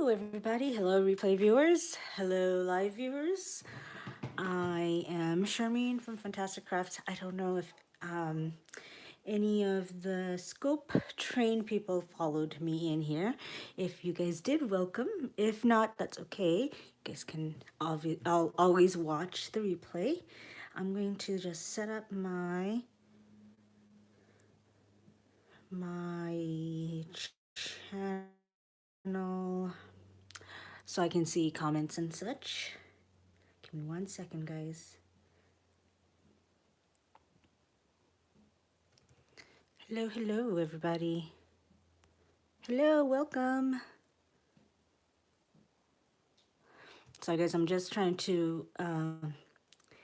Hello, everybody. Hello, replay viewers. Hello, live viewers. I am Charmaine from Fantastic Crafts. I don't know if any of the Scopetrain people followed me in here. If you guys did, welcome. If not, that's okay. You guys can I'll always watch the replay. I'm going to just set up my channel so I can see comments and such. Give me 1 second, guys. Hello, hello, everybody. Hello, welcome. So, guys, I'm just trying to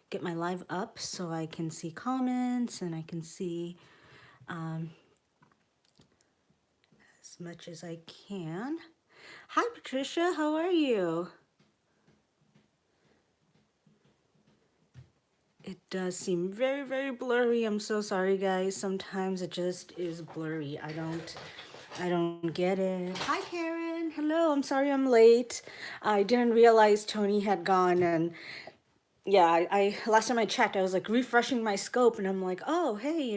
get my live up so I can see comments and I can see as much as I can. Hi, Patricia. How are you? It does seem very, very blurry. I'm so sorry, guys. Sometimes it just is blurry. I don't get it. Hi, Karen. Hello. I'm sorry I'm late. I didn't realize Tony had gone, and yeah, I last time I checked, I was like refreshing my scope, and I'm like, oh, hey,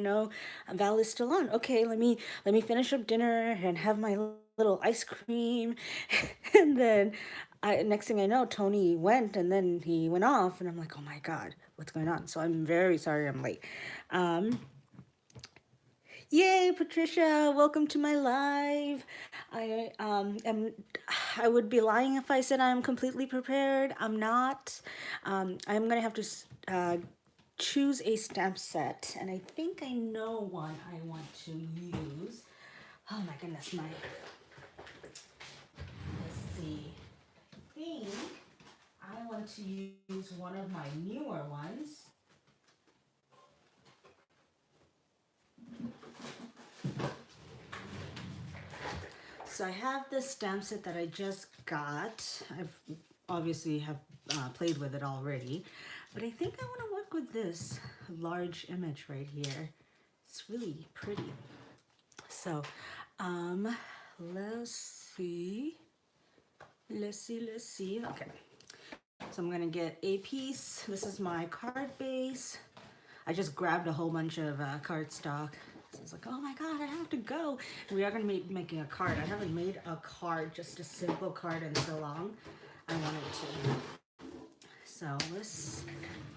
Val is still on. Okay, let me finish up dinner and have my little ice cream, and then next thing I know, Tony went, and then he went off, and I'm like, oh my God, what's going on? So I'm very sorry I'm late. Um, Yay, Patricia! Welcome to my live. I would be lying if I said I'm completely prepared. I'm not. I'm gonna have to choose a stamp set, and I think I know one I want to use. Oh my goodness, let's see. I think I want to use one of my newer ones. So I have this stamp set that I just got. I've obviously have played with it already, but I think I want to work with this large image right here. It's really pretty. So let's see. Okay. So I'm gonna get a piece. This is my card base. I just grabbed a whole bunch of cardstock. So I was like, oh my God, I have to go. We are gonna be making a card. I haven't made a card, just a simple card in so long. I wanted to. So let's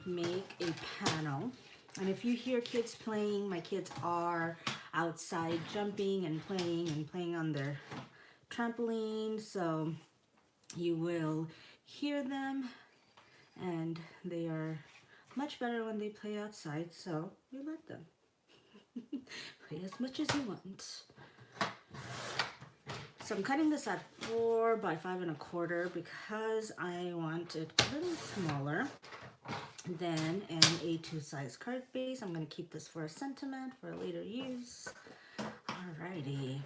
make a panel. And if you hear kids playing, my kids are outside jumping and playing on their trampoline. So you will hear them, and they are much better when they play outside, so we let them play as much as you want. So I'm cutting this at 4 by 5 1/4 because I want it a little smaller than an A2 size card base. I'm going to keep this for a sentiment for later use. Alrighty.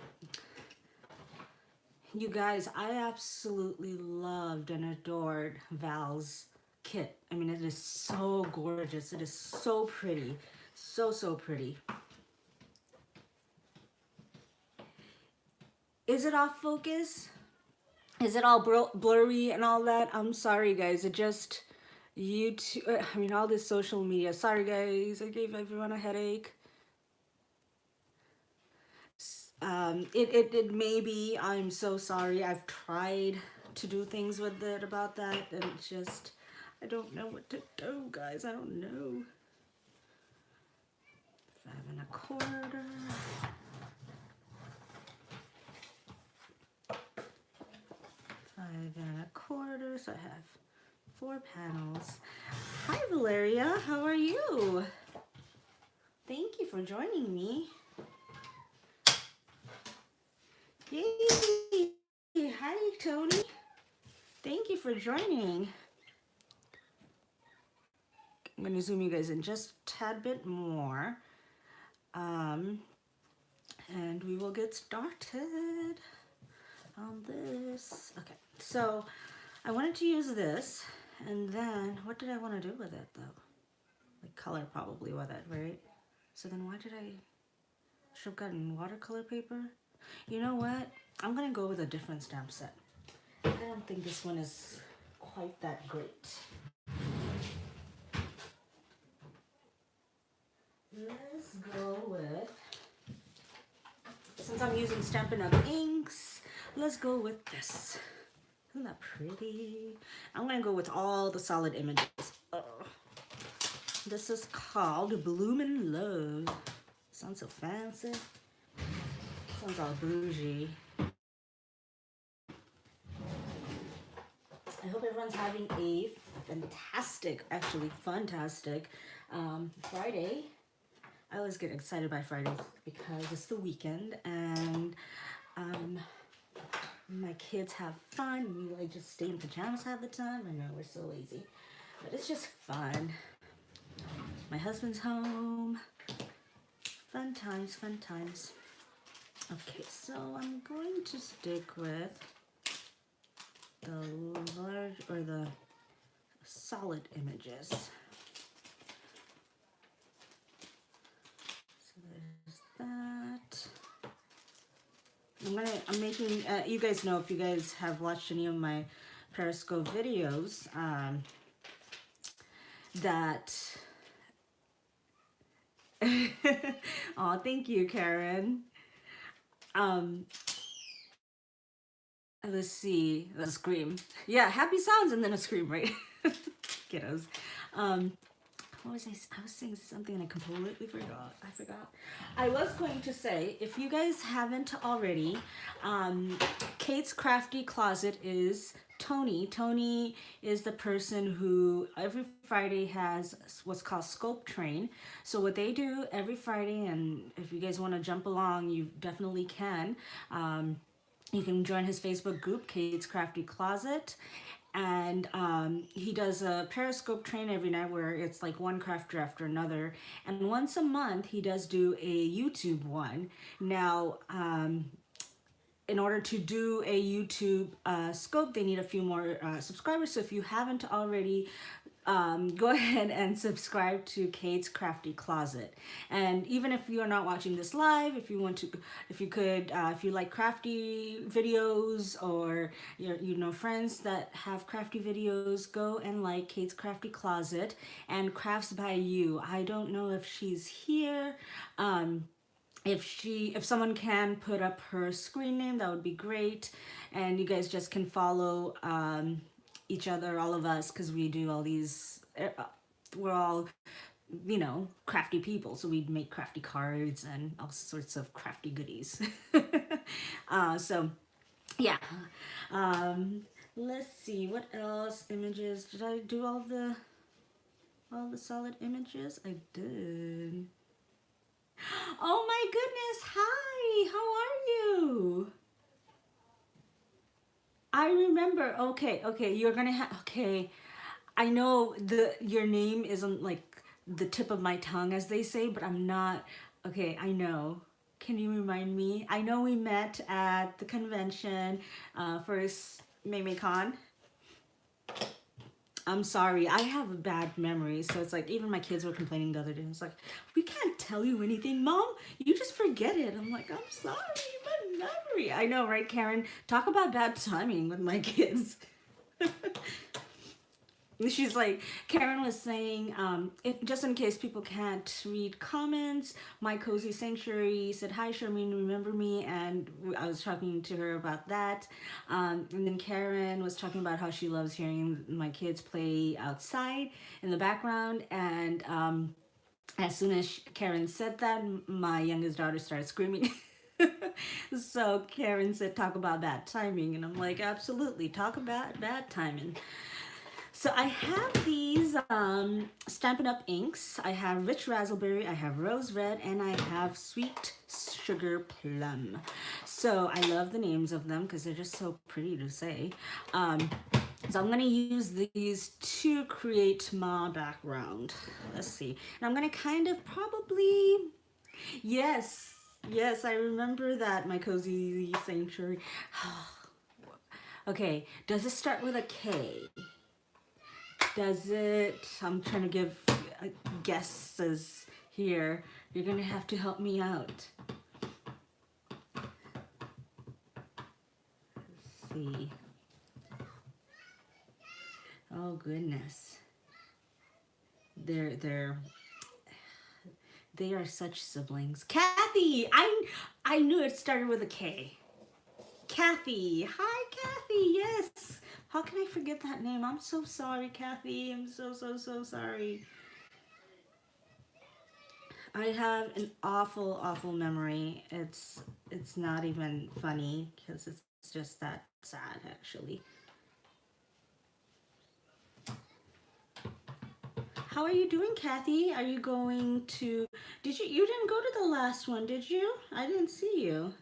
You guys, I absolutely loved and adored Val's kit. I mean, it is so gorgeous. It is so pretty. So pretty. Is it off focus? Is it all blurry and all that? I'm sorry, guys. It just, YouTube, I mean, all this social media. Sorry, guys. I gave everyone a headache. It may be. I'm so sorry. I've tried to do things with it about that, and it's just, I don't know what to do, guys. I don't know. 5 1/4. 5 1/4. So I have 4 panels. Hi, Valeria. How are you? Thank you for joining me. Yay! Hi, Tony. Thank you for joining. I'm going to zoom you guys in just a tad bit more. And we will get started on this. Okay, so I wanted to use this, and then what did I want to do with it though? Like color probably with it, right? So then why did I should have gotten watercolor paper? You know what? I'm gonna go with a different stamp set. I don't think this one is quite that great. Let's go with, since I'm using Stampin' Up! Inks, let's go with this. Isn't that pretty? I'm gonna go with all the solid images. Oh. This is called Bloomin' Love. Sounds so fancy. Sounds all bougie. I hope everyone's having a fantastic, actually FUNtastic Friday. I always get excited by Fridays because it's the weekend and my kids have fun. We like just stay in pajamas half the time. I know we're so lazy, but it's just fun. My husband's home. Fun times, fun times. Okay, so I'm going to stick with the large or the solid images. So there's that. I'm making, you guys know, if you guys have watched any of my Periscope videos, that, oh, thank you, Karen. Let's see, let's scream. Yeah, happy sounds and then a scream, right? Kiddos. What was I was saying something and I completely forgot. I was going to say, if you guys haven't already, Kate's Crafty Closet is Tony. Tony is the person who every Friday has what's called Scopetrain. So what they do every Friday, and if you guys want to jump along, you definitely can. You can join his Facebook group, Kate's Crafty Closet. And he does a periscope train every night where it's like one crafter after another. And once a month, he does do a YouTube one. Now, in order to do a YouTube scope, they need a few more subscribers. So if you haven't already, go ahead and subscribe to Kate's Crafty Closet. And even if you are not watching this live, if you want to, if you like crafty videos, or you know friends that have crafty videos, go and like Kate's Crafty Closet and Crafts by You. I don't know if she's here. If someone can put up her screen name, that would be great. And you guys just can follow each other, all of us, because we do all these, we're all, you know, crafty people. So we make crafty cards and all sorts of crafty goodies. So yeah. Let's see, what else? Images. Did I do all the solid images? I did. Oh my goodness, hi, how are you? I remember, okay, you're gonna have, okay, I know your name isn't like the tip of my tongue, as they say, but I'm not, okay, I know. Can you remind me? I know we met at the convention for MayMayCon. I'm sorry, I have a bad memory, so it's like, even my kids were complaining the other day. It's like, we can't tell you anything, Mom. You just forget it. I'm like, I'm sorry, my memory. I know, right, Karen? Talk about bad timing with my kids. She's like, Karen was saying, if just in case people can't read comments, My Cozy Sanctuary said, hi, Charmaine, remember me? And I was talking to her about that. And then Karen was talking about how she loves hearing my kids play outside in the background. And as soon as Karen said that, my youngest daughter started screaming. So Karen said, talk about bad timing. And I'm like, absolutely, talk about bad timing. So I have these Stampin' Up! Inks. I have Rich Raspberry, I have Rose Red, and I have Sweet Sugar Plum. So I love the names of them because they're just so pretty to say. So I'm going to use these to create my background. Let's see. And I'm going to kind of probably, yes, I remember that, My Cozy Sanctuary. Okay, does it start with a K? Does it? I'm trying to give guesses here. You're gonna have to help me out. Let's see. Oh goodness. They are such siblings. Kathy! I knew it started with a K. Kathy. Hi, Kathy. Yes. How can I forget that name? I'm so sorry, Kathy. I'm so sorry. I have an awful memory. It's not even funny because it's just that sad, actually. How are you doing, Kathy? Are you going to... You didn't go to the last one, did you? I didn't see you.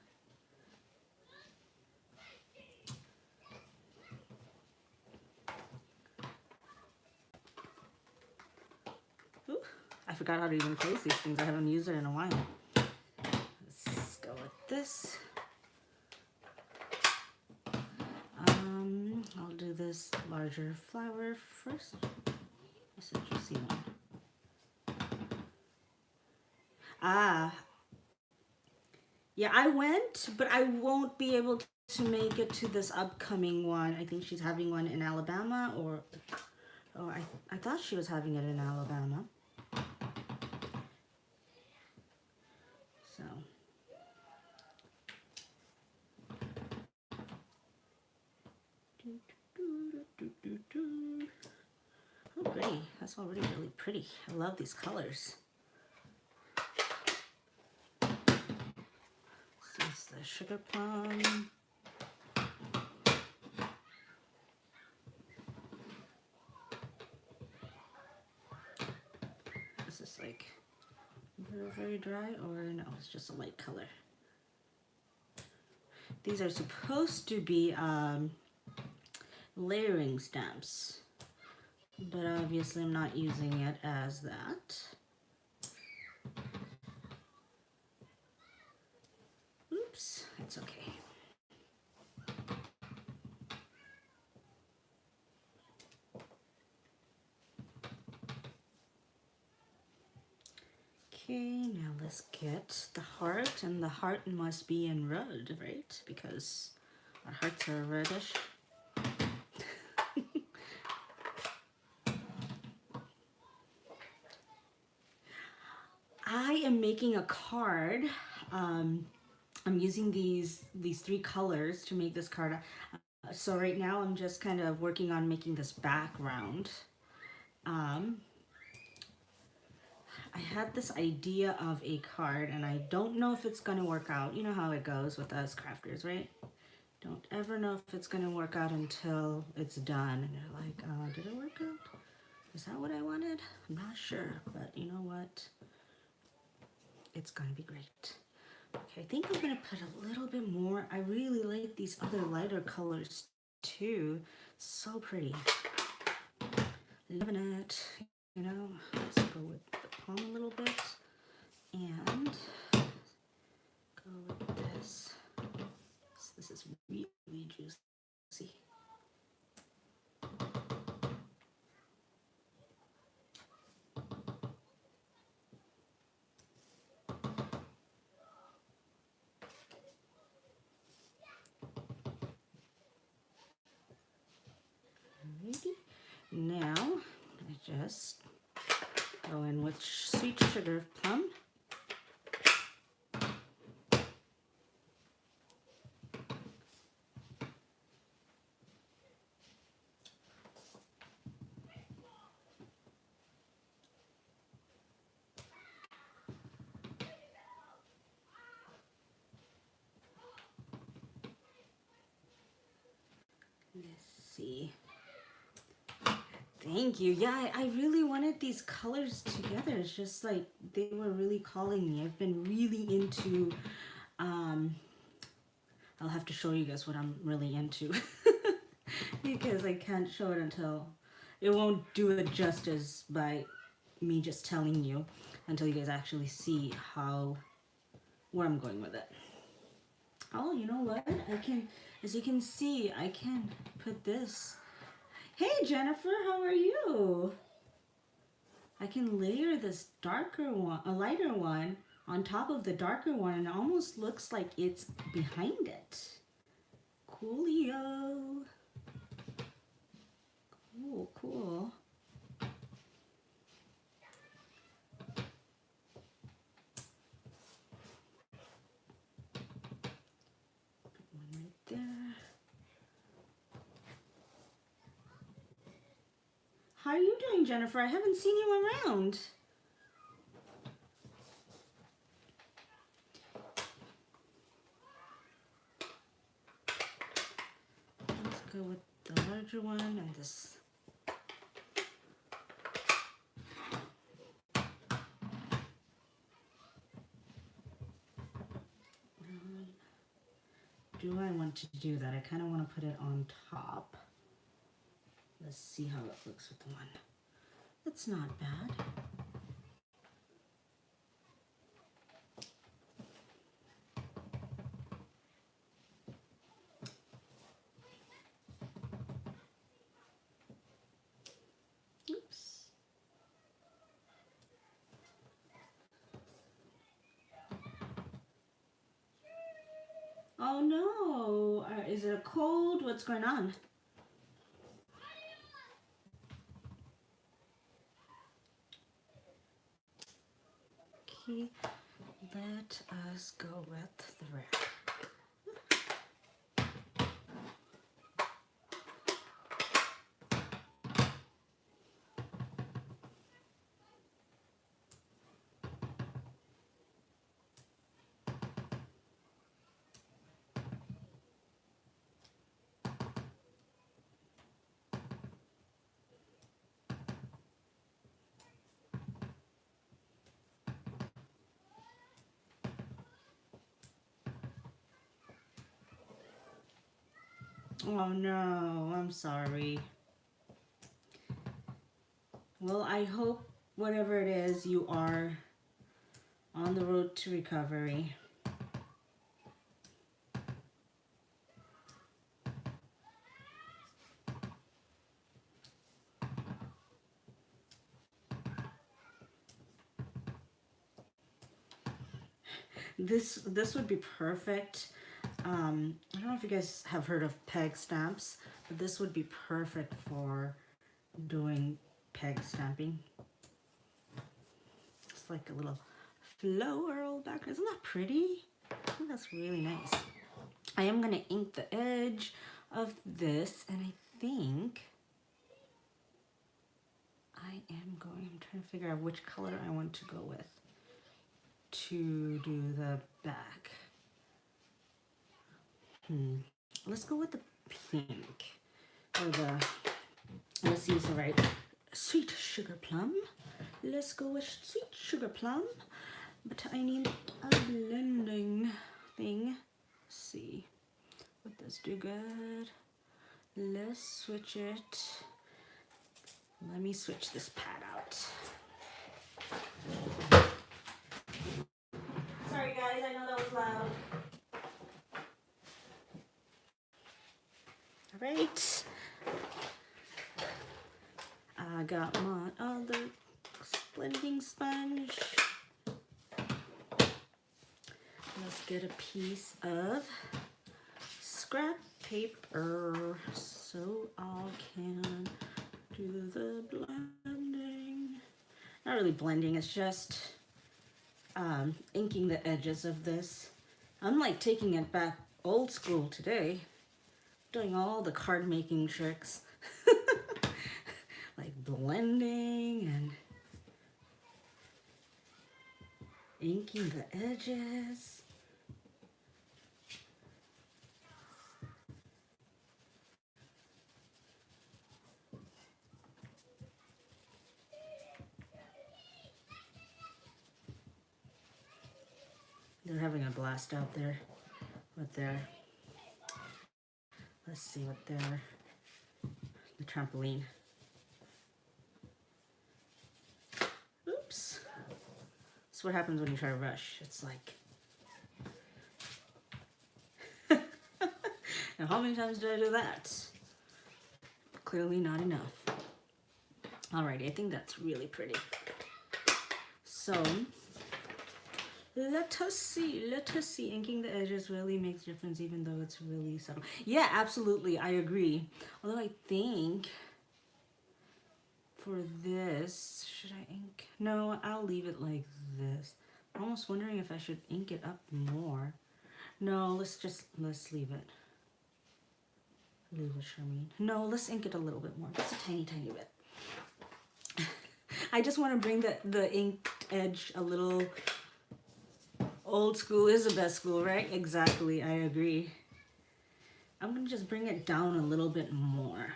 Ooh, I forgot how to even place these things. I haven't used it in a while. Let's go with this. I'll do this larger flower first. This is just see one. Yeah, I went, but I won't be able to make it to this upcoming one. I think she's having one in Alabama, or I thought she was having it in Alabama. So. Oh, pretty. That's already really pretty. I love these colors. This is the sugar plum. This is like very dry, or no, it's just a light color. These are supposed to be layering stamps, but obviously I'm not using it as that. Oops, it's okay. Okay, now let's get the heart, and the heart must be in red, right? Because our hearts are reddish. I am making a card. I'm using these three colors to make this card. So right now I'm just kind of working on making this background. I had this idea of a card, and I don't know if it's gonna work out. You know how it goes with us crafters, right? Don't ever know if it's gonna work out until it's done. And you're like, did it work out? Is that what I wanted? I'm not sure, but you know what? It's gonna be great. Okay, I think I'm gonna put a little bit more. I really like these other lighter colors too. So pretty. Loving it. You know, let's go with the palm a little bit and go with this. This is really juicy. Alrighty. Now I just go in with sweet sugar plum. Let's see. Thank you. Yeah, I really wanted these colors together. It's just like they were really calling me. I've been really into, I'll have to show you guys what I'm really into because I can't show it until, it won't do it justice by me just telling you until you guys actually see where I'm going with it. Oh, you know what? I can, as you can see, I can put this. Hey Jennifer, how are you? I can layer this darker one, a lighter one, on top of the darker one, and it almost looks like it's behind it. Coolio. Cool. How are you doing, Jennifer? I haven't seen you around. Let's go with the larger one and this. Do I want to do that? I kind of want to put it on top. Let's see how it looks with the one. It's not bad. Oops. Oh no, is it a cold? What's going on? Okay, let us go with the red. Oh no, I'm sorry. Well, I hope whatever it is, you are on the road to recovery. This would be perfect. I don't know if you guys have heard of peg stamps, but this would be perfect for doing peg stamping. It's like a little floral background. Isn't that pretty? I think that's really nice. I am gonna ink the edge of this, and I think I'm trying to figure out which color I want to go with to do the back. Let's go with the pink, or let's use the right sweet sugar plum. Let's go with sweet sugar plum, but I need a blending thing. Let's see, would this do good? Let's switch it. Let me switch this pad out. Sorry guys, I know that was loud. All right. I got my other blending sponge. Let's get a piece of scrap paper so I can do the blending. Not really blending, it's just inking the edges of this. I'm like taking it back old school today, doing all the card making tricks. Like blending and inking the edges. They're having a blast out there with their, let's see what their, the trampoline. Oops. That's what happens when you try to rush. It's like, and how many times did I do that? Clearly not enough. Alrighty, I think that's really pretty. So, let us see. Inking the edges really makes a difference even though it's really subtle. Yeah, absolutely, I agree. Although I think for this, should I ink? No, I'll leave it like this. I'm almost wondering if I should ink it up more. No, let's leave it. Leave it, Charmaine. No, let's ink it a little bit more. Just a tiny, tiny bit. I just want to bring the inked edge a little. Old school is the best school, right? Exactly, I agree. I'm gonna just bring it down a little bit more.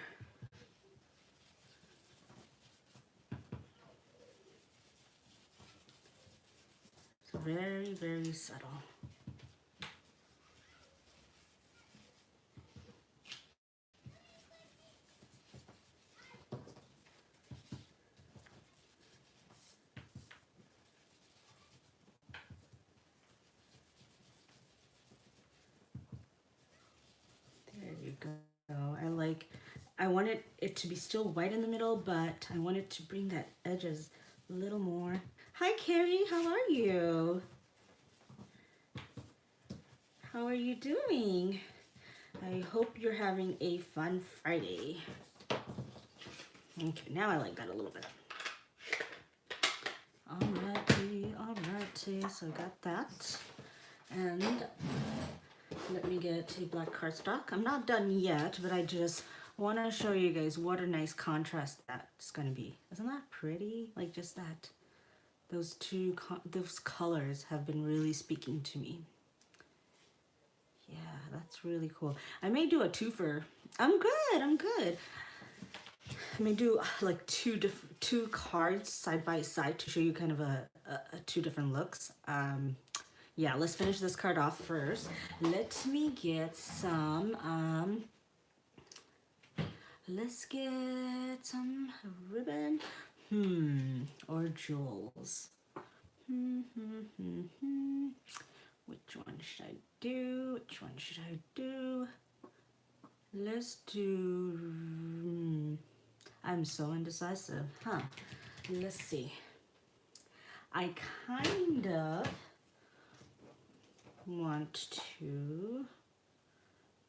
It's very, very subtle. There you go. I wanted it to be still white in the middle, but I wanted to bring that edges a little more. Hi, Carrie, how are you? How are you doing? I hope you're having a fun Friday. Okay, now I like that a little bit. Alrighty, so I got that. And let me get a black cardstock. I'm not done yet, but I just want to show you guys what a nice contrast that's going to be. Isn't that pretty? Like just that, those colors have been really speaking to me. Yeah, that's really cool. I may do a twofer. I'm good. I may do like two cards side by side to show you kind of a two different looks. Yeah, let's finish this card off first. Let me get some, let's get some ribbon, or jewels. Which one should I do? Let's do, I'm so indecisive, huh? Let's see. I kind of want to,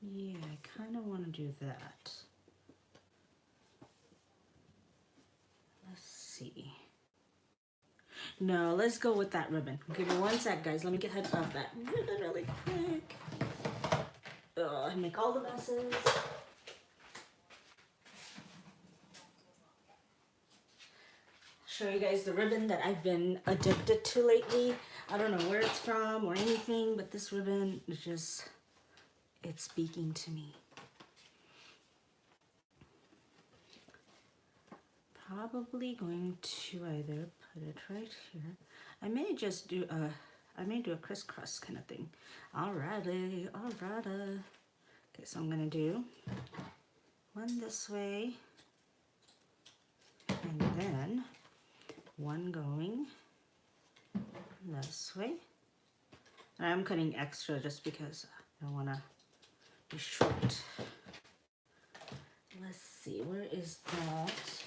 yeah, I kind of want to do that. Let's see. No, let's go with that ribbon. Give me one sec, guys. Let me get ahead of that ribbon really quick. And make all the messes. Show you guys the ribbon that I've been addicted to lately. I don't know where it's from or anything, but this ribbon is just, it's speaking to me. Probably going to either put it right here. I may just do a crisscross kind of thing. Alrighty. Okay, so I'm gonna do one this way, and then one going this way. And I'm cutting extra just because I don't wanna be short. Let's see, where is that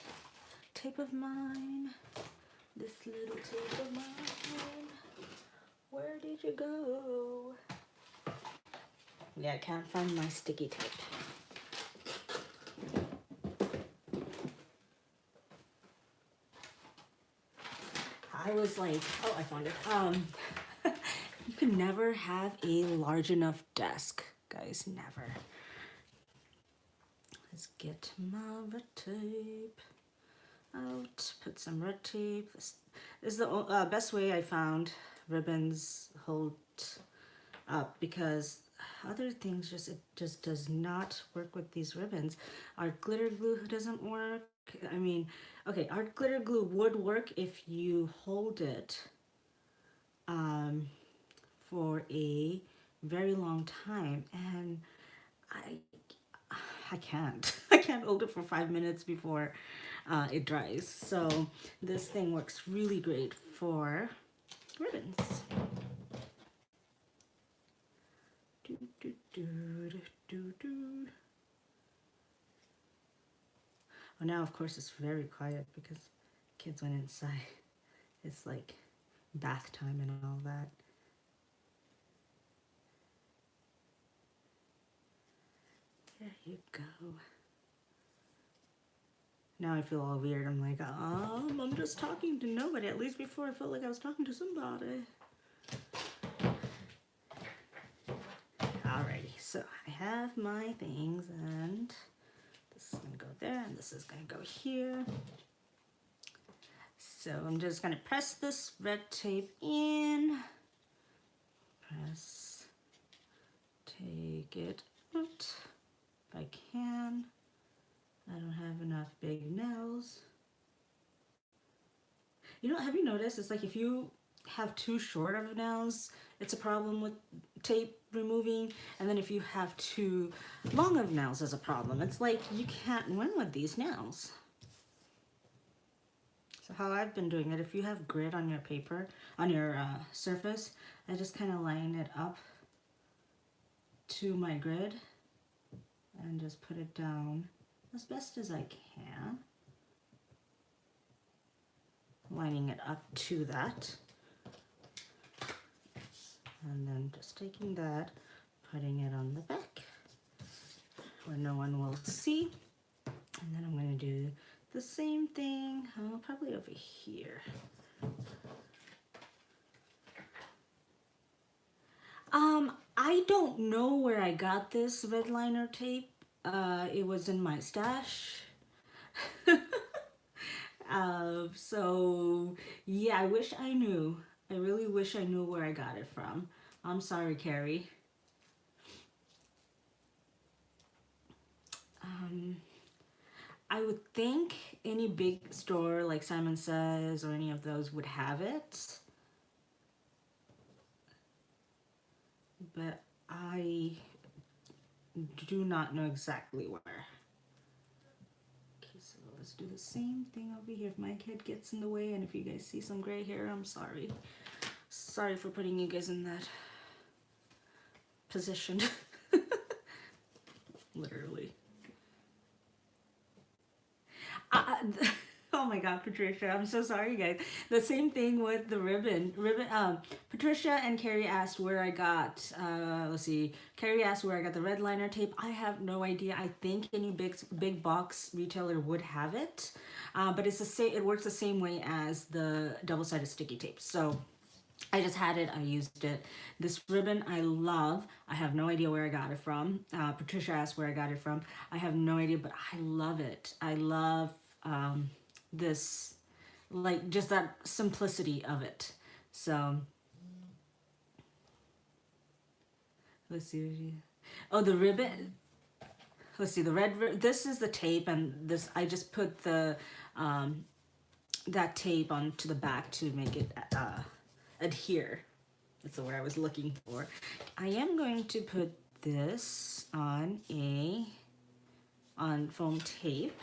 tape of mine? This little tape of mine. Where did you go? Yeah, I can't find my sticky tape. I was like, oh, I found it. You can never have a large enough desk, guys, never. Let's get my red tape out, put some red tape. This is the best way I found ribbons hold up, because other things it just does not work with these ribbons. Art glitter glue doesn't work. I mean, okay, art glitter glue would work if you hold it for a very long time, and I can't. I can't hold it for 5 minutes before it dries. So this thing works really great for ribbons. Oh, now of course it's very quiet because kids went inside. It's like bath time and all that. There you go. Now I feel all weird. I'm like, I'm just talking to nobody. At least before I felt like I was talking to somebody. Alrighty, so I have my things, and this is gonna go there, and this is gonna go here. So I'm just gonna press this red tape in, press, take it out if I can. I don't have enough big nails. You know, have you noticed, it's like if you have too short of nails, it's a problem with tape removing, and then if you have too long of nails, is a problem. It's like you can't win with these nails. So how I've been doing it, if you have grit on your paper, on your surface, I just kind of line it up to my grid and just put it down as best as I can. Lining it up to that. And then just taking that, putting it on the back where no one will see. And then I'm going to do the same thing, probably over here. I don't know where I got this red liner tape. It was in my stash. So yeah, I wish I knew. I really wish I knew where I got it from. I'm sorry, Carrie. I would think any big store like Simon Says or any of those would have it. But I do not know exactly where. Okay, so let's do the same thing over here. If my kid gets in the way and if you guys see some gray hair, I'm sorry. Sorry for putting you guys in that position. Literally. Oh my God, Patricia, I'm so sorry, guys. The same thing with the ribbon. Patricia and Carrie asked where I got, let's see, Carrie asked where I got the red liner tape. I have no idea. I think any big box retailer would have it, but it's the same. It works the same way as the double-sided sticky tape. So I just had it, I used it. This ribbon I love. I have no idea where I got it from. Patricia asked where I got it from. I have no idea, but I love it. I love this, like just that simplicity of it. So let's see. Oh, the ribbon. Let's see, the red, this is the tape, and this, I just put the that tape onto the back to make it adhere. That's the word I was looking for. I am going to put this on foam tape.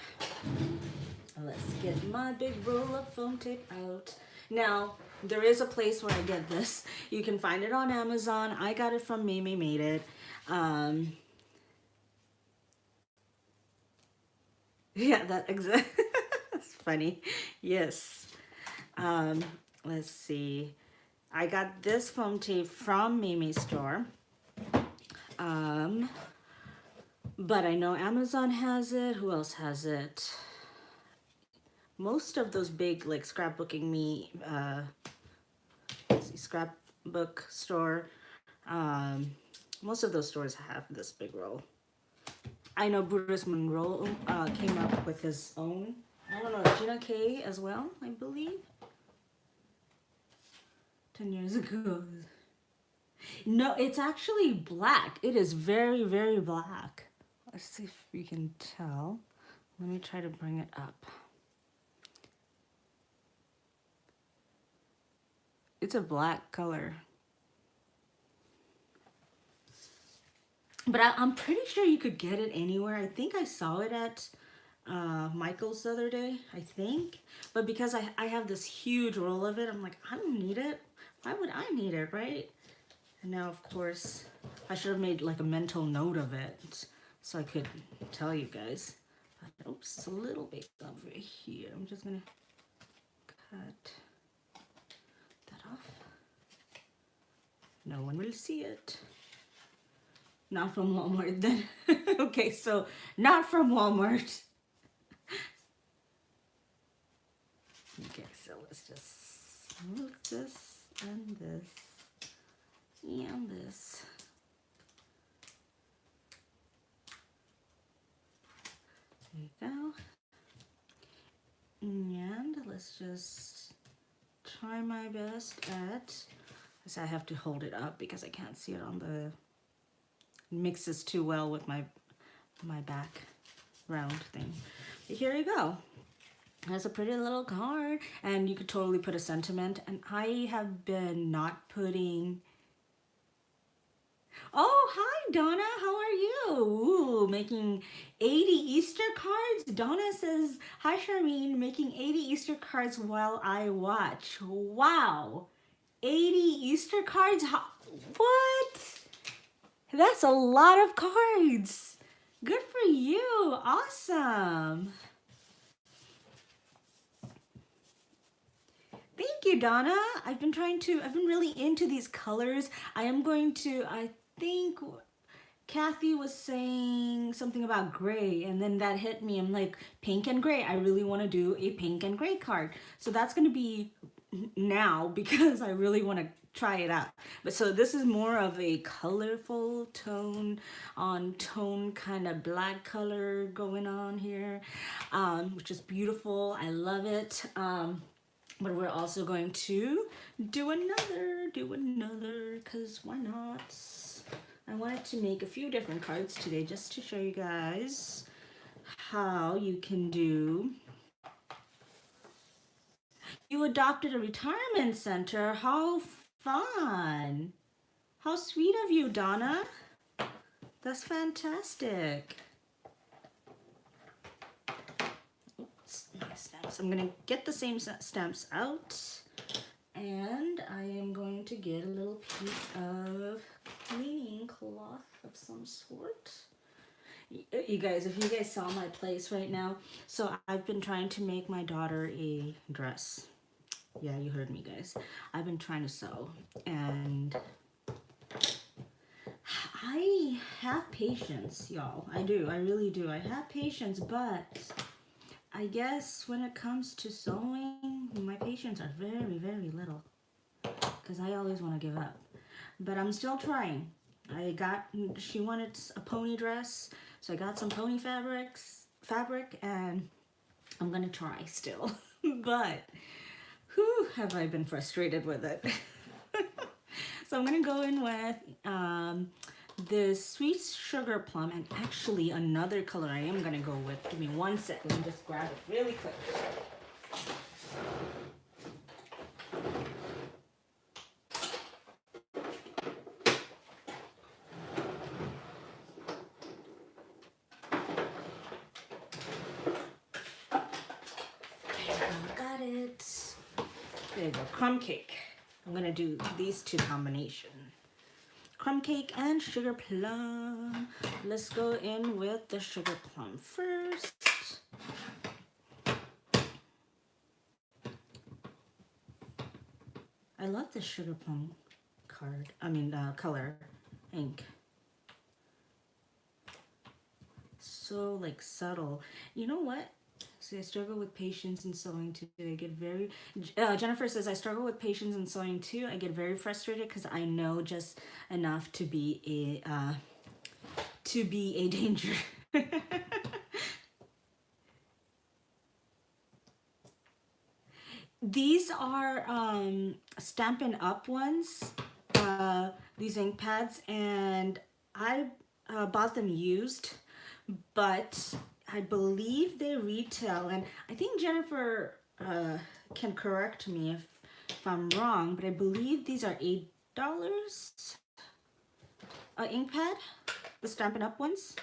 Let's get my big roll of foam tape out. Now, there is a place where I get this. You can find it on Amazon. I got it from Mimi Made It. Yeah, that exactly. That's funny. Yes. Let's see. I got this foam tape from Mimi's store. But I know Amazon has it. Who else has it? Most of those big, like Scrapbooking Me, scrapbook store, most of those stores have this big roll. I know Bruce Monroe came up with his own. I don't know, Gina K as well, I believe. 10 years ago. No, it's actually black. It is very, very black. Let's see if we can tell. Let me try to bring it up. It's a black color. But I'm pretty sure you could get it anywhere. I think I saw it at Michael's the other day, I think. But because I have this huge roll of it, I'm like, I don't need it. Why would I need it, right? And now, of course, I should have made like a mental note of it so I could tell you guys. But, oops, it's a little bit over here. I'm just gonna cut that off. No one will see it. Not from Walmart then. Okay, so not from Walmart. Okay, so let's just move this and this and this. There you go. And let's just try my best at, so I have to hold it up because I can't see it on the, mixes too well with my background thing. But here you go. That's a pretty little card, and you could totally put a sentiment. And I have been not putting. Oh, hi Donna, how are you? Ooh, making 80 Easter cards. Donna says, hi Charmaine, making 80 Easter cards while I watch. Wow, 80 Easter cards? What? That's a lot of cards. Good for you, awesome. Thank you, Donna. I've been really into these colors. I think Kathy was saying something about gray, and then that hit me. I'm like, pink and gray. I really want to do a pink and gray card. So that's going to be now because I really want to try it out. But so this is more of a colorful tone on tone kind of black color going on here, which is beautiful. I love it. But we're also going to do another, because why not? I wanted to make a few different cards today just to show you guys how you can do. You adopted a retirement center. How fun. How sweet of you, Donna. That's fantastic. Stamps. I'm gonna get the same stamps out, and I am going to get a little piece of cleaning cloth of some sort. You guys, if you guys saw my place right now, so I've been trying to make my daughter a dress. Yeah, you heard me, guys. I've been trying to sew, and I have patience, y'all. I do, I really do. I have patience, but I guess when it comes to sewing, my patience are very, very little because I always want to give up. But I'm still trying. She wanted a pony dress, so I got some pony fabric, and I'm going to try still. But, whew, have I been frustrated with it. So I'm going to go in with this sweet sugar plum, and actually another color I am gonna go with. Give me 1 sec. Let me just grab it really quick. Got it. There you go. Crumb cake. I'm gonna do these two combinations. Crumb cake and sugar plum. Let's go in with the sugar plum first. I love the sugar plum color ink. So like subtle. You know what? See, I struggle with patience and sewing too. I get very, Jennifer says, I struggle with patience and sewing too. I get very frustrated because I know just enough to be a danger. These are Stampin' Up ones, these ink pads, and I bought them used, but I believe they retail, and I think Jennifer can correct me if I'm wrong, but I believe these are $8 ink pad, the Stampin' Up ones.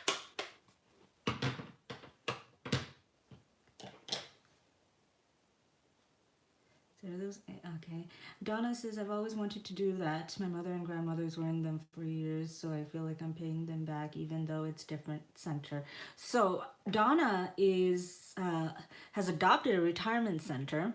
So those, okay. Donna says, I've always wanted to do that. My mother and grandmother's wearing them for years, so I feel like I'm paying them back even though it's different center. So Donna has adopted a retirement center,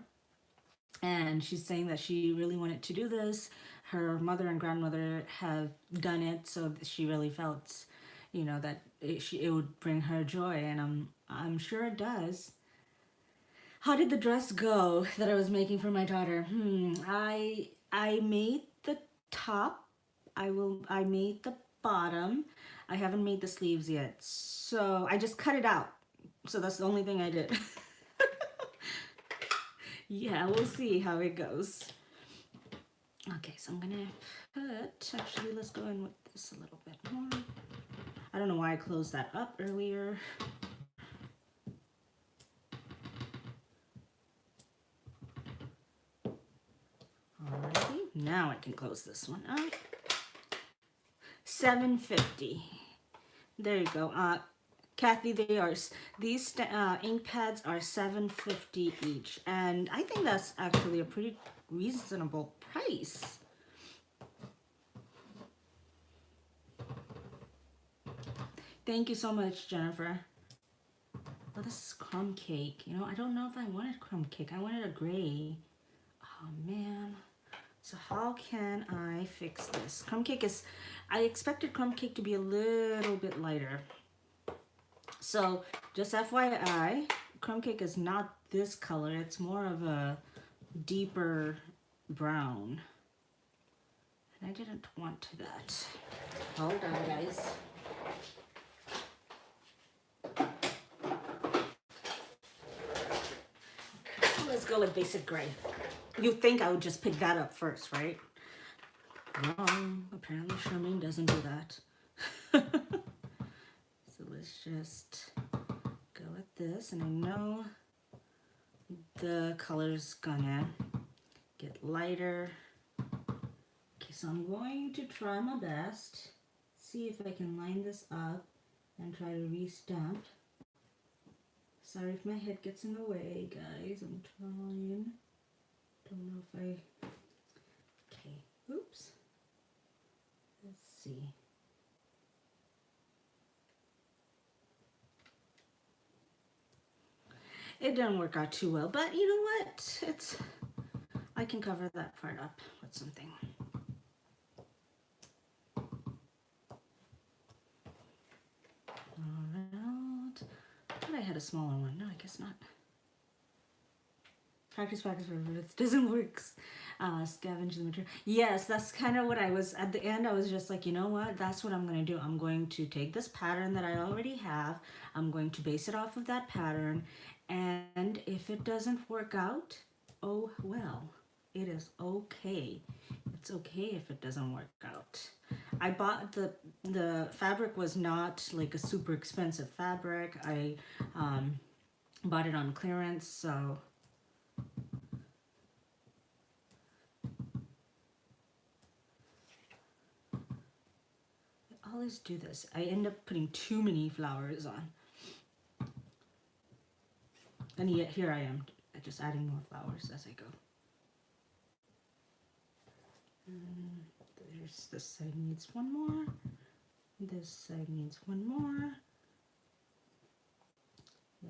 and she's saying that she really wanted to do this. Her mother and grandmother have done it, so she really felt, you know, that it would bring her joy, and I'm sure it does. How did the dress go that I was making for my daughter? I made the top. I made the bottom. I haven't made the sleeves yet. So I just cut it out. So that's the only thing I did. Yeah, we'll see how it goes. Okay, so I'm gonna put, actually let's go in with this a little bit more. I don't know why I closed that up earlier. Alrighty, now I can close this one up. $7.50. There you go. Kathy, these ink pads are $7.50 each, and I think that's actually a pretty reasonable price. Thank you so much, Jennifer. Oh, this is crumb cake. You know, I don't know if I wanted crumb cake. I wanted a gray. Oh man. So how can I fix this? Crumb cake is, I expected crumb cake to be a little bit lighter. So just FYI, crumb cake is not this color. It's more of a deeper brown. And I didn't want that. Hold on, guys. Let's go with basic gray. You'd think I would just pick that up first, right? Wrong. Apparently Charmaine doesn't do that. So let's just go with this, and I know the color's gonna get lighter. Okay, so I'm going to try my best, see if I can line this up and try to restamp. Sorry if my head gets in the way, guys. I'm trying. Don't know if I... Okay, oops. Let's see. It didn't work out too well, but you know what? I can cover that part up with something. Alright. I thought I had a smaller one. No, I guess not. Practice, practice, it doesn't work. Scavenge the material. Yes, that's kind of what I was, at the end I was just like, you know what, that's what I'm going to do. I'm going to take this pattern that I already have, I'm going to base it off of that pattern, and if it doesn't work out, oh well, it is okay. It's okay if it doesn't work out. I bought the fabric was not like a super expensive fabric. I bought it on clearance, so I always do this. I end up putting too many flowers on. And yet here I am, just adding more flowers as I go. There's this side needs one more. This side needs one more.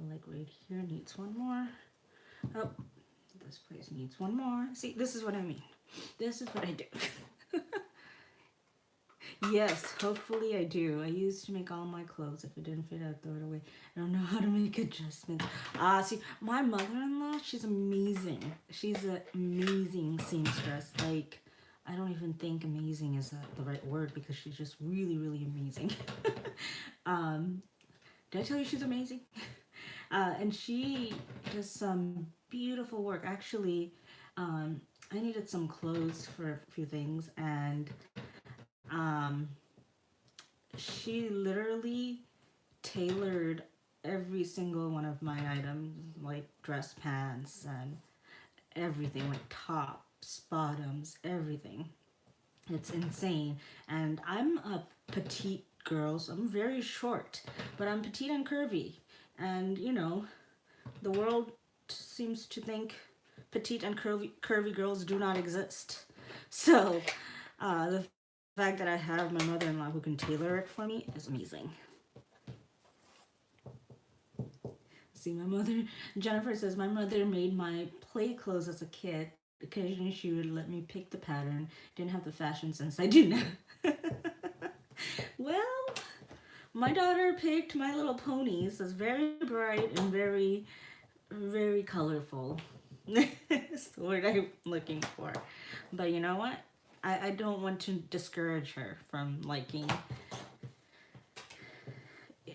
Like right here needs one more. Oh, this place needs one more. See, this is what I mean. This is what I do. Yes, hopefully I do. I used to make all my clothes. If it didn't fit, I'd throw it away. I don't know how to make adjustments. See, my mother-in-law, she's amazing. She's an amazing seamstress. Like, I don't even think amazing is the right word, because she's just really, really amazing. Did I tell you she's amazing? And she does some beautiful work. Actually, I needed some clothes for a few things, and she literally tailored every single one of my items, like dress pants and everything, like tops, bottoms, everything. It's insane. And I'm a petite girl, so I'm very short, but I'm petite and curvy. And you know, the world seems to think petite and curvy girls do not exist. So the fact that I have my mother-in-law who can tailor it for me is amazing. See, my mother, Jennifer says, my mother made my play clothes as a kid. Occasionally she would let me pick the pattern. Didn't have the fashion sense I do now. Well, my daughter picked My Little Ponies. It's very bright and very, very colorful. That's the word I'm looking for. But you know what? I don't want to discourage her from liking,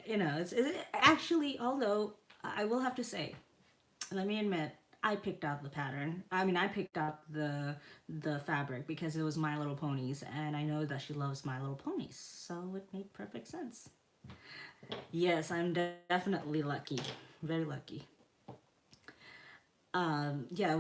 you know, it's actually, although I will have to say, let me admit, I picked out the pattern. I mean, I picked out the fabric because it was My Little Ponies, and I know that she loves My Little Ponies, so it made perfect sense. Yes, I'm definitely lucky, very lucky. Yeah,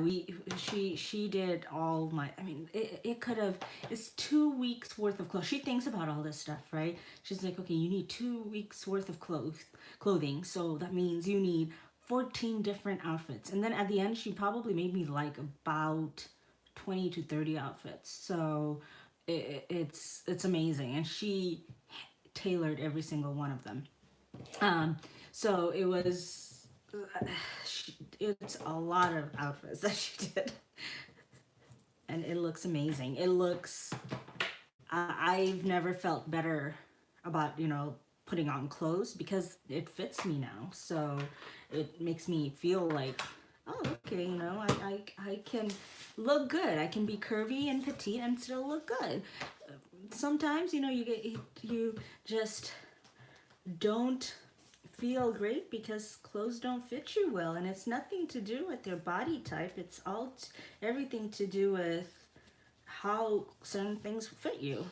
she did all my, I mean, it could have, it's 2 weeks worth of clothes. She thinks about all this stuff, right? She's like, okay, you need 2 weeks worth of clothing, so that means you need 14 different outfits. And then at the end, she probably made me like about 20 to 30 outfits. So it's amazing, and she tailored every single one of them. So it was, it's a lot of outfits that she did, and it looks amazing. It looks, I've never felt better about, putting on clothes because it fits me now. So it makes me feel like, oh, okay, I can look good. I can be curvy and petite and still look good. Sometimes, you just don't feel great because clothes don't fit you well, and it's nothing to do with your body type. It's all everything to do with how certain things fit you.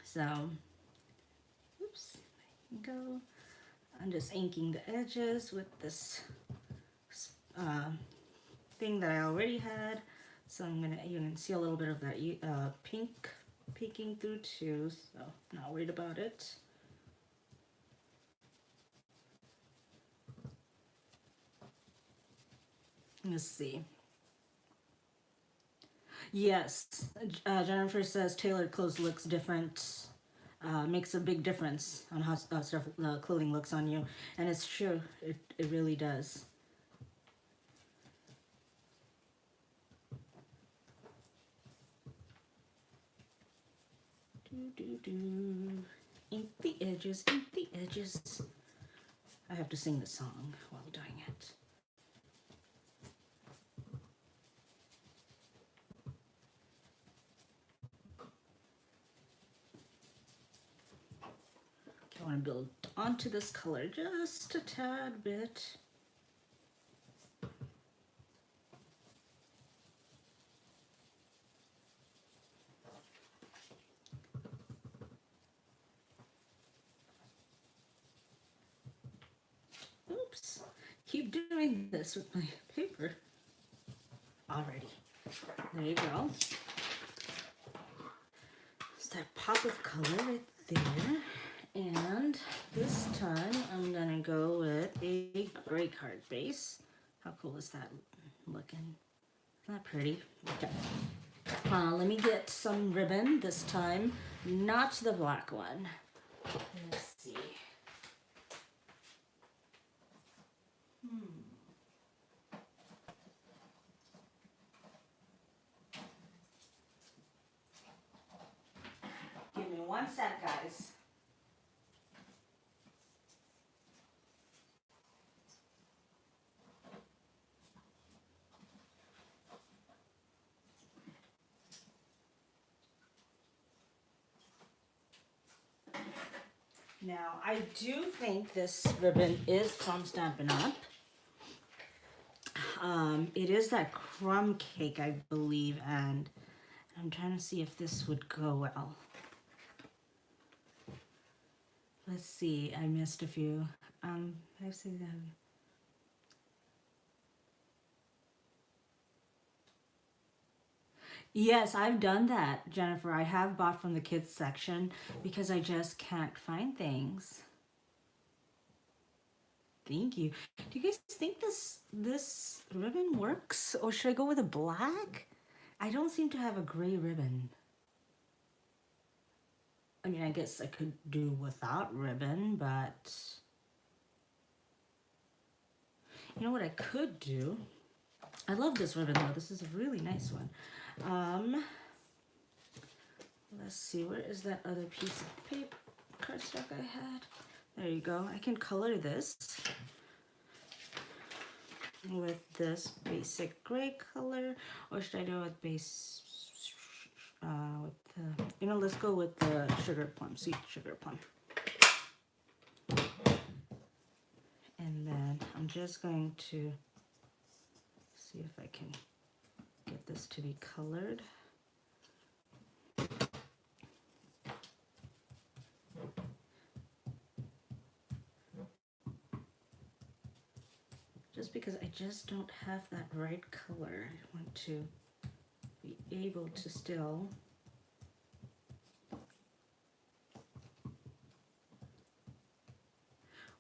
So, oops, there you go. I'm just inking the edges with this thing that I already had. So you can see a little bit of that pink peeking through too, so not worried about it. Let's see. Yes, Jennifer says tailored clothes looks different, makes a big difference on how stuff clothing looks on you, and it's true. It really does. Ink the edges, ink the edges. I have to sing the song while doing it. I want to build onto this color just a tad bit. Oops, keep doing this with my paper. Alrighty, there you go. It's that pop of color right there. And this time I'm gonna go with a gray card base. How cool is that looking? Isn't that pretty? Okay. Let me get some ribbon this time, not the black one. Let's see. Give me one sec, guys. Now, I do think this ribbon is from Stampin' Up. It is that crumb cake, I believe, and I'm trying to see if this would go well. Let's see, I missed a few. I see that. Yes, I've done that, Jennifer. I have bought from the kids section because I just can't find things. Thank you. Do you guys think this ribbon works, or should I go with a black? I don't seem to have a gray ribbon. I mean, I guess I could do without ribbon, but you know what I could do? I love this ribbon though. This is a really nice one. Let's see, where is that other piece of paper cardstock I had? There you go. I can color this with this basic gray color, or should I do it with base with the, let's go with the sugar plum, sweet sugar plum. And then I'm just going to see if I can get this to be colored. Just because I just don't have that right color. I want to be able to still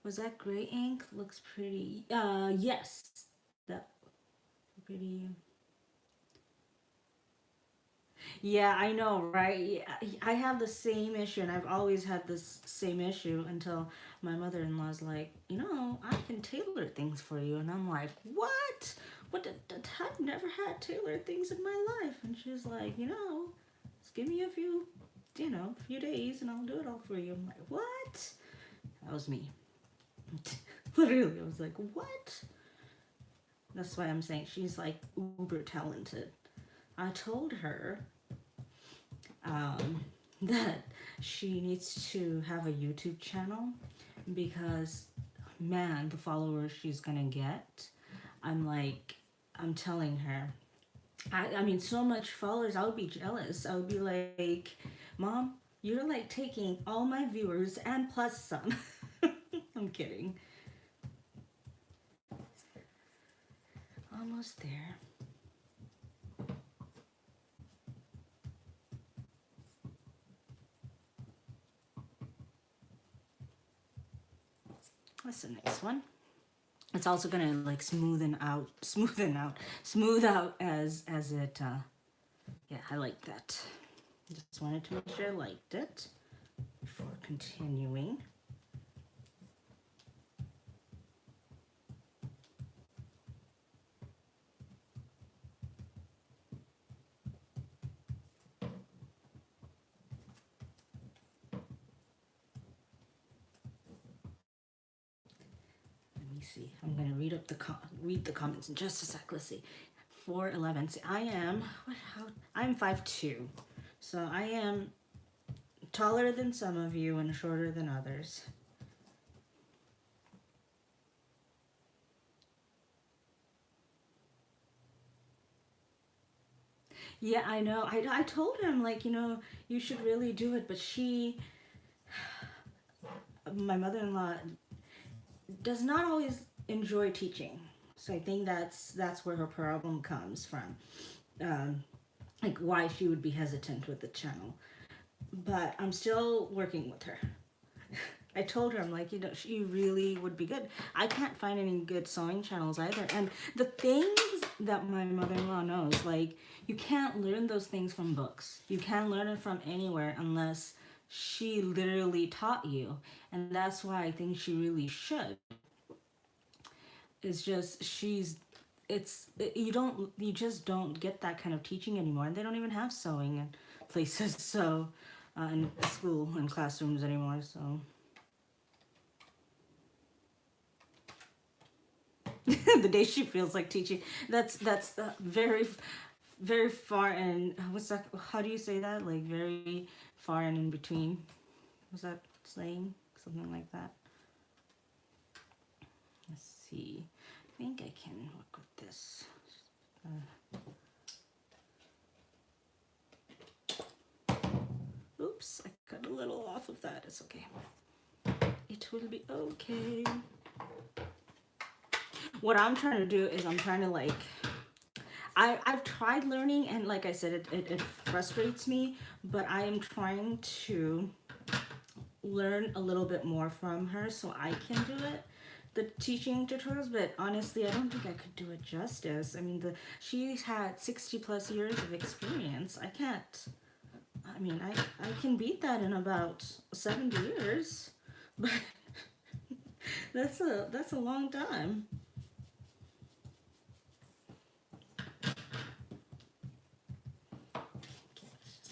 was that gray ink? Looks pretty. Yes, that pretty. Yeah, I know, right? Yeah, I have the same issue, and I've always had this same issue until my mother-in-law's like, you know, I can tailor things for you, and I'm like, what? I've never had tailored things in my life, and she's like, you know, just give me a few, you know, few days, and I'll do it all for you. I'm like, what? That was me. Literally, I was like, what? That's why I'm saying she's like uber talented. I told her that she needs to have a YouTube channel because, man, the followers she's gonna get. I'm telling her. I mean, so much followers, I would be jealous. I would be like, Mom, you're like taking all my viewers and plus some. I'm kidding. Almost there. What's the next one? It's also gonna like smooth out as it. Yeah, I like that. Just wanted to make sure I liked it before continuing. Let me see. I'm gonna read the comments in just a sec. Let's see. 4'11". See, I'm 5'2", so I am taller than some of you and shorter than others. Yeah, I know. I told him, like, you know, you should really do it, but my mother-in-law does not always enjoy teaching. So I think that's where her problem comes from. Like why she would be hesitant with the channel. But I'm still working with her. I told her, I'm like, you know, she really would be good. I can't find any good sewing channels either. And the things that my mother-in-law knows, like, you can't learn those things from books. You can't learn it from anywhere unless she literally taught you. And that's why I think she really should. It's just, you just don't get that kind of teaching anymore. And they don't even have sewing in places, so, in school and classrooms anymore, so. The day she feels like teaching. That's very, very far and what's that? How do you say that? Like very far and in between. Was that saying something like that? Let's see. I think I can work with this. Oops, I cut a little off of that. It's okay. It will be okay. What I'm trying to do is I'm trying to like, I've tried learning and like I said, it frustrates me, but I am trying to learn a little bit more from her so I can do it. The teaching tutorials, but honestly, I don't think I could do it justice. I mean, she's had 60 plus years of experience. I can't, I mean, I can beat that in about 70 years, but that's a long time.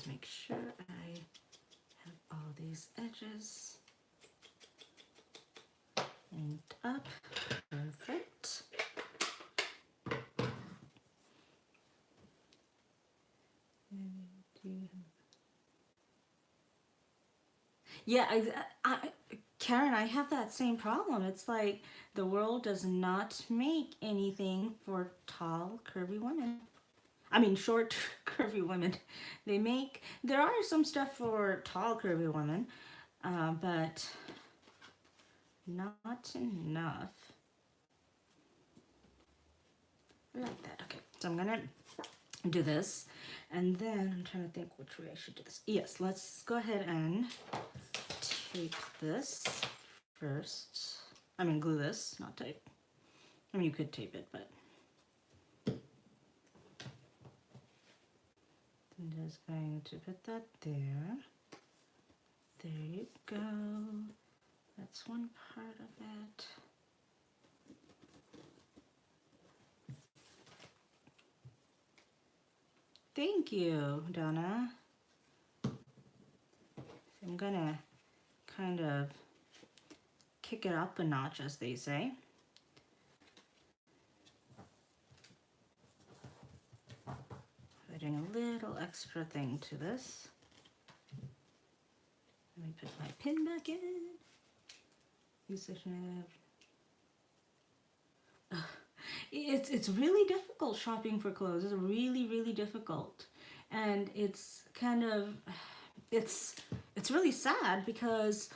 Make sure I have all these edges inked up. Perfect. Yeah, Karen, I have that same problem. It's like the world does not make anything for tall, curvy women. I mean, short, curvy women. There are some stuff for tall, curvy women, but not enough. Like that. Okay, so I'm gonna do this, and then I'm trying to think which way I should do this. Yes, let's go ahead and tape this first. I mean, glue this, not tape. I mean, you could tape it, but I'm just going to put that there. There you go. That's one part of it. Thank you, Donna. I'm gonna kind of kick it up a notch, as they say. Adding a little extra thing to this. Let me put my pin back in. It's really difficult shopping for clothes. It's really difficult, and it's kind of it's really sad because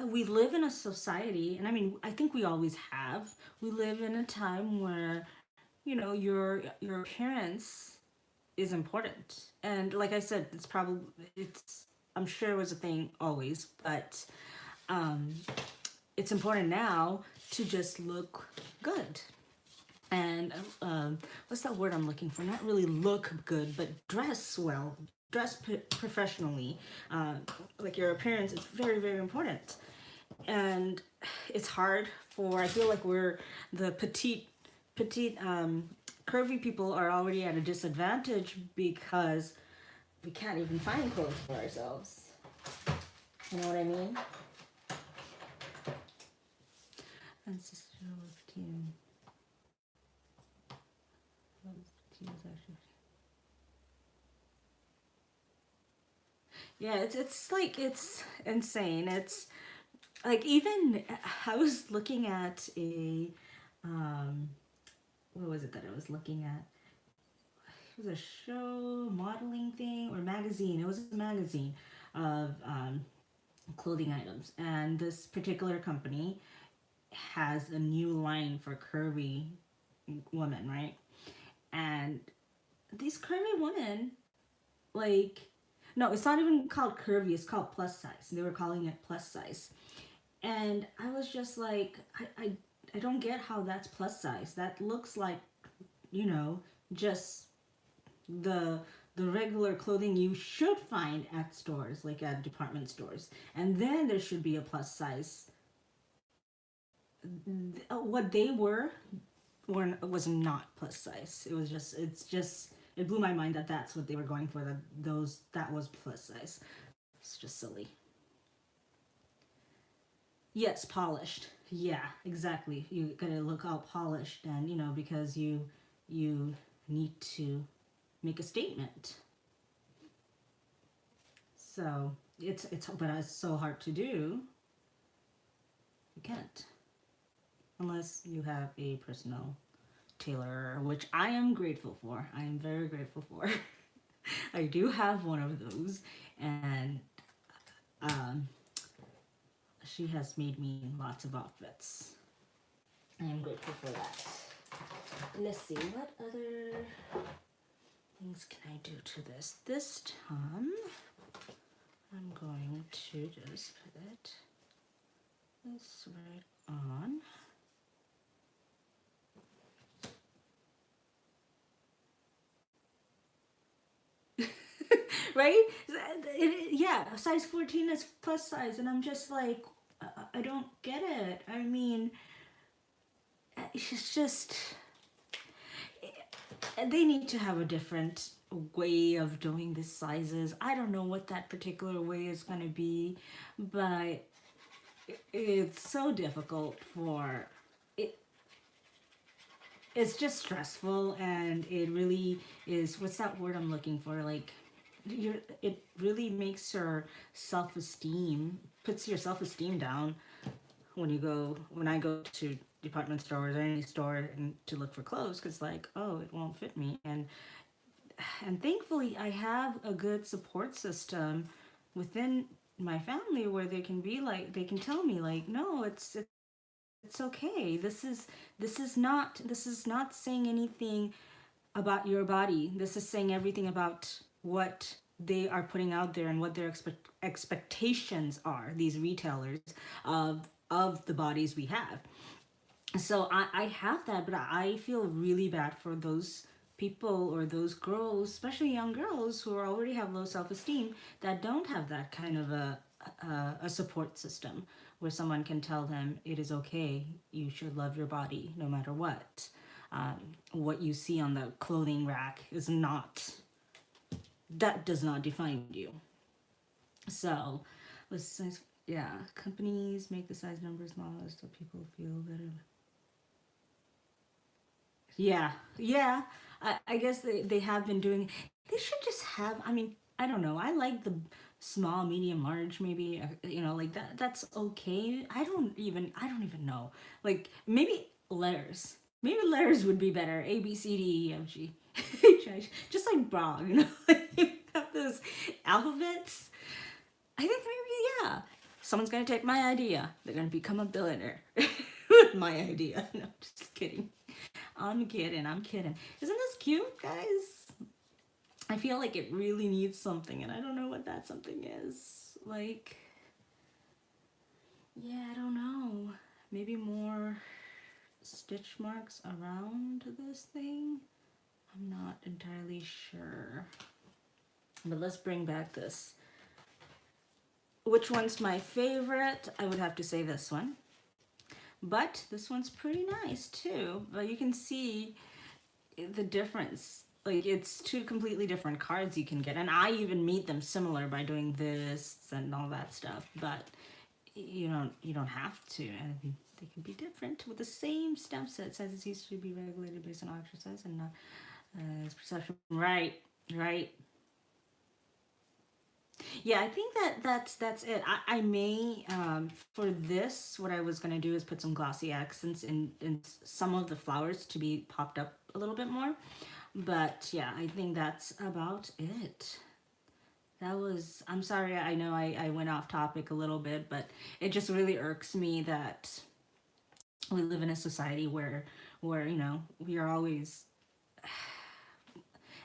we live in a society, and I mean, I think we always have. We live in a time where, you know, your appearance is important, and like I said, I'm sure it was a thing always, but it's important now to just look good. And what's that word I'm looking for? Not really look good, but dress well, dress professionally. Like your appearance is very important. And it's hard I feel like we're the petite, curvy people are already at a disadvantage because we can't even find clothes for ourselves. You know what I mean? And sister with team. Yeah, it's like, it's insane. It's like, even I was looking at a what was it that I was looking at? It was a show, modeling thing, or magazine. It was a magazine of clothing items, and this particular company has a new line for curvy women, right? And these curvy women, like, no, it's not even called curvy, it's called plus size. They were calling it plus size. And I was just like, I don't get how that's plus size. That looks like, you know, just the regular clothing you should find at stores, like at department stores. And then there should be a plus size. What they was not plus size. It blew my mind that that's what they were going for, that was plus size. It's just silly. Yes, polished. Yeah, exactly. You gotta look all polished, and you know, because you need to make a statement. So but it's so hard to do. You can't unless you have a personal tailor, which I am grateful for. I am very grateful for. I do have one of those, and she has made me lots of outfits. I am grateful for that. Let's see, what other things can I do to this? This time, I'm going to just put this right on. Right? Yeah, size 14 is plus size, and I'm just like, I don't get it. I mean, it's just, they need to have a different way of doing the sizes. I don't know what that particular way is going to be, but it's so difficult for it. It's just stressful, and it really is, what's that word I'm looking for? Like, it really makes your self-esteem puts your self-esteem down when I go to department stores or any store and to look for clothes, because like, oh, it won't fit me. And thankfully I have a good support system within my family where they can be like, they can tell me like, no, it's okay. This is not saying anything about your body. This is saying everything about what they are putting out there and what their expectations are, these retailers, of the bodies we have. So I have that, but I feel really bad for those people or those girls, especially young girls who already have low self-esteem, that don't have that kind of a support system where someone can tell them it is okay, you should love your body no matter what. What you see on the clothing rack is not, that does not define you. So let's, yeah, companies make the size numbers smaller so people feel better. Yeah, yeah. I guess they have been doing. They should just have. I mean, I don't know. I like the small, medium, large. Maybe you know, like that. That's okay. I don't even know. Like maybe letters. Maybe letters would be better. A B C D E F G H I. Just like bra. You know, like you have those alphabets. I think maybe yeah. Someone's gonna take my idea. They're gonna become a billionaire with my idea. No, just kidding. I'm kidding. I'm kidding. Isn't this cute, guys? I feel like it really needs something, and I don't know what that something is. Like, yeah, I don't know. Maybe more stitch marks around this thing? I'm not entirely sure. But let's bring back this. Which one's my favorite? I would have to say this one. But this one's pretty nice too. But you can see the difference. Like it's two completely different cards you can get, and I even made them similar by doing this and all that stuff. But you don't have to, and they can be different with the same stamp set. It says it's used to be regulated based on exercise and not its perception. Right, right. Yeah, I think that's it. I may for this, what I was gonna do is put some glossy accents in some of the flowers to be popped up a little bit more. But yeah, I think that's about it. That was, I'm sorry, I know I went off topic a little bit, but it just really irks me that we live in a society where we are always,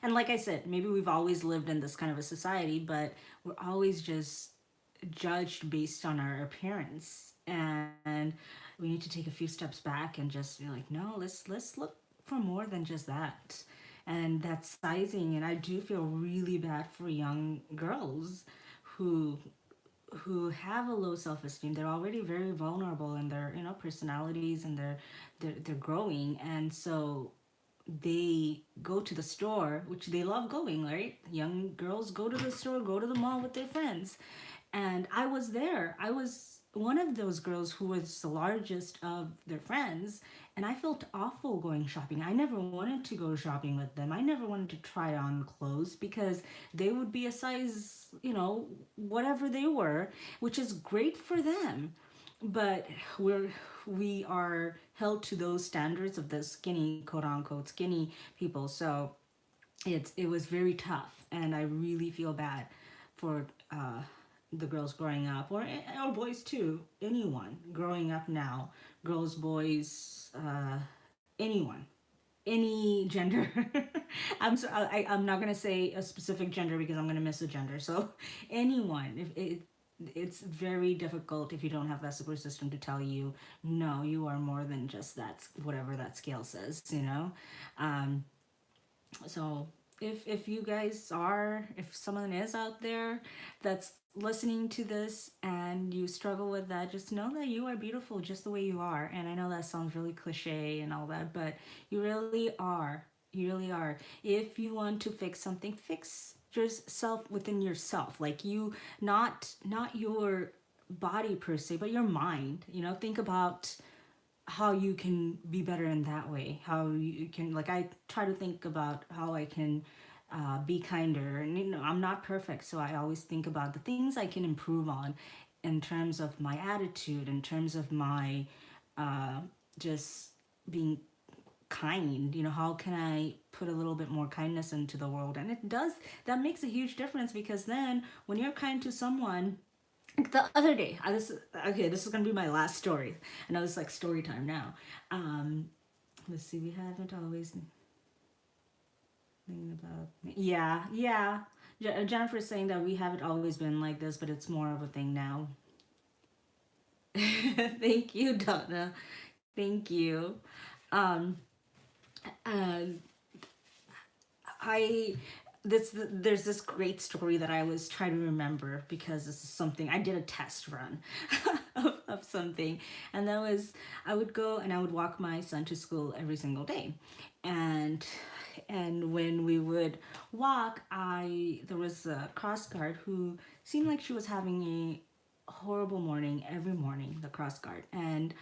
and like I said, maybe we've always lived in this kind of a society, but we're always just judged based on our appearance. And we need to take a few steps back and just be like, no, let's look for more than just that. And that sizing, and I do feel really bad for young girls who have a low self-esteem. They're already very vulnerable in their personalities, and they're growing, and so they go to the store, which they love going, right? Young girls go to the store, go to the mall with their friends. And I was there. I was one of those girls who was the largest of their friends. And I felt awful going shopping. I never wanted to go shopping with them. I never wanted to try on clothes because they would be a size, whatever they were, which is great for them. But we are held to those standards of the skinny, quote unquote skinny people. So it was very tough, and I really feel bad for the girls growing up, or boys too, anyone growing up now, girls, boys, anyone, any gender. I'm not gonna say a specific gender because I'm gonna miss a gender. So anyone, if it's very difficult if you don't have that support system to tell you, no, you are more than just that, whatever that scale says, um, so if you guys are, if someone is out there that's listening to this and you struggle with that, just know that you are beautiful just the way you are. And I know that sounds really cliche and all that, but you really are. You really are. If you want to fix something, fix yourself within yourself. Like you, not your body per se, but your mind. Think about how you can be better in that way, how you can, like, I try to think about how I can be kinder, and I'm not perfect, so I always think about the things I can improve on. in terms of my attitude, in terms of my just being kind. How can I put a little bit more kindness into the world? And it does, that makes a huge difference, because then when you're kind to someone, the other day, this is gonna be my last story. I know it's like story time now. Let's see, we haven't always thinking about me. Yeah. Jennifer's saying that we haven't always been like this, but it's more of a thing now. Thank you, Donna. Thank you. Um, and I there's this great story that I was trying to remember, because this is something I did a test run of something, and that was, I would go and I would walk my son to school every single day, and when we would walk, there was a cross guard who seemed like she was having a horrible morning every morning, the cross guard, and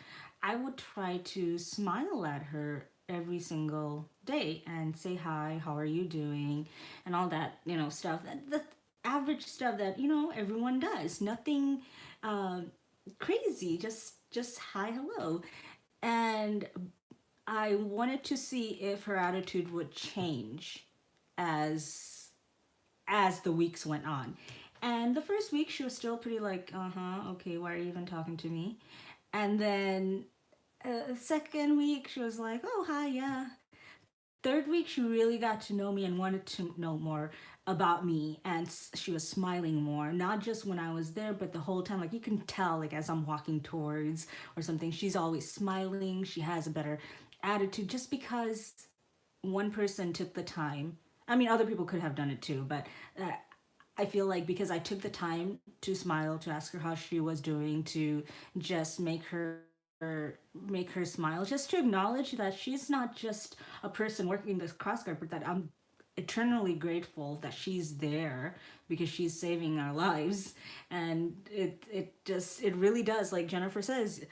I would try to smile at her every single day and say hi, how are you doing, and all that, stuff. The average stuff that everyone does. Nothing crazy. Just hi, hello. And I wanted to see if her attitude would change as the weeks went on. And the first week she was still pretty like, okay, why are you even talking to me? And then second week she was like, oh hi, yeah. Third week she really got to know me and wanted to know more about me, and she was smiling more, not just when I was there, but the whole time. Like, you can tell, like, as I'm walking towards or something, she's always smiling. She has a better attitude, just because one person took the time. I mean, other people could have done it too, but I feel like because I took the time to smile, to ask her how she was doing, to just make her smile, just to acknowledge that she's not just a person working this crossguard, but that I'm eternally grateful that she's there, because she's saving our lives. And it really does, like Jennifer says,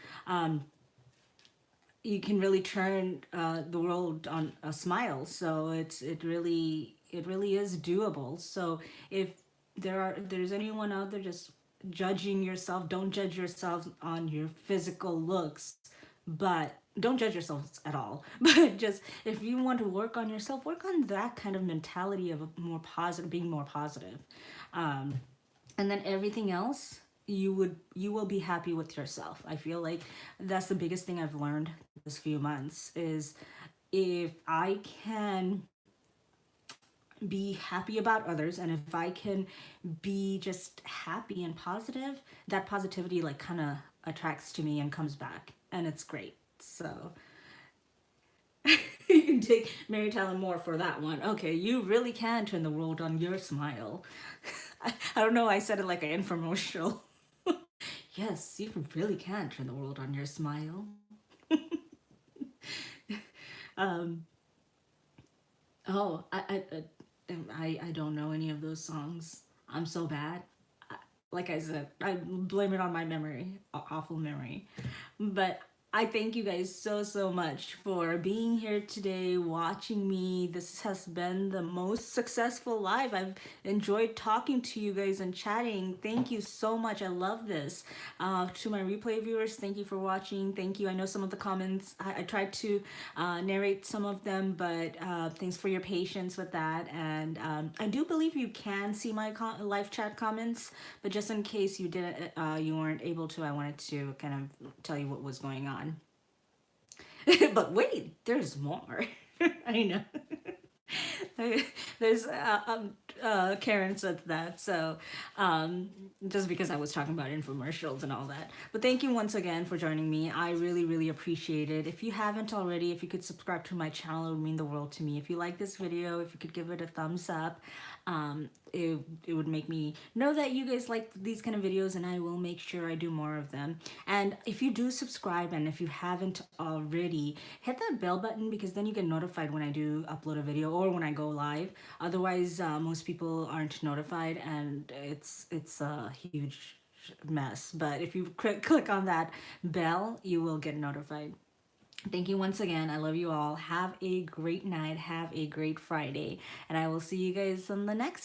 you can really turn the world on a smile. So it really is doable. So if there's anyone out there just judging yourself, don't judge yourself on your physical looks, but don't judge yourself at all. But just, if you want to work on yourself, work on that kind of mentality of a more positive, being more positive. And then everything else, you will be happy with yourself. I feel like that's the biggest thing I've learned this few months, is if I can be happy about others, and if I can be just happy and positive, that positivity like kind of attracts to me and comes back, and it's great. So you can take Mary Tyler Moore for that one. Okay, you really can turn the world on your smile. I don't know, I said it like an infomercial. Yes, you really can turn the world on your smile. um, oh, I don't know any of those songs. I'm so bad. Like I said, I blame it on my memory, awful memory. But I thank you guys so much for being here today, watching me. This has been the most successful live. I've enjoyed talking to you guys and chatting. Thank you so much. I love this. To my replay viewers, thank you for watching. Thank you. I know some of the comments, I tried to narrate some of them, but thanks for your patience with that. And I do believe you can see my live chat comments, but just in case you didn't, you weren't able to, I wanted to kind of tell you what was going on. But wait, there's more. I know. There's Karen said that, so just because I was talking about infomercials and all that. But thank you once again for joining me. I really appreciate it. If you haven't already, if you could subscribe to my channel, it would mean the world to me. If you like this video, if you could give it a thumbs up, it would make me know that you guys like these kind of videos, and I will make sure I do more of them. And if you do subscribe, and if you haven't already, hit that bell button, because then you get notified when I do upload a video or when I go live. Otherwise, most people aren't notified, and it's a huge mess. But if you click on that bell, you will get notified. Thank you once again. I love you all. Have a great night. Have a great Friday. And I will see you guys on the next one.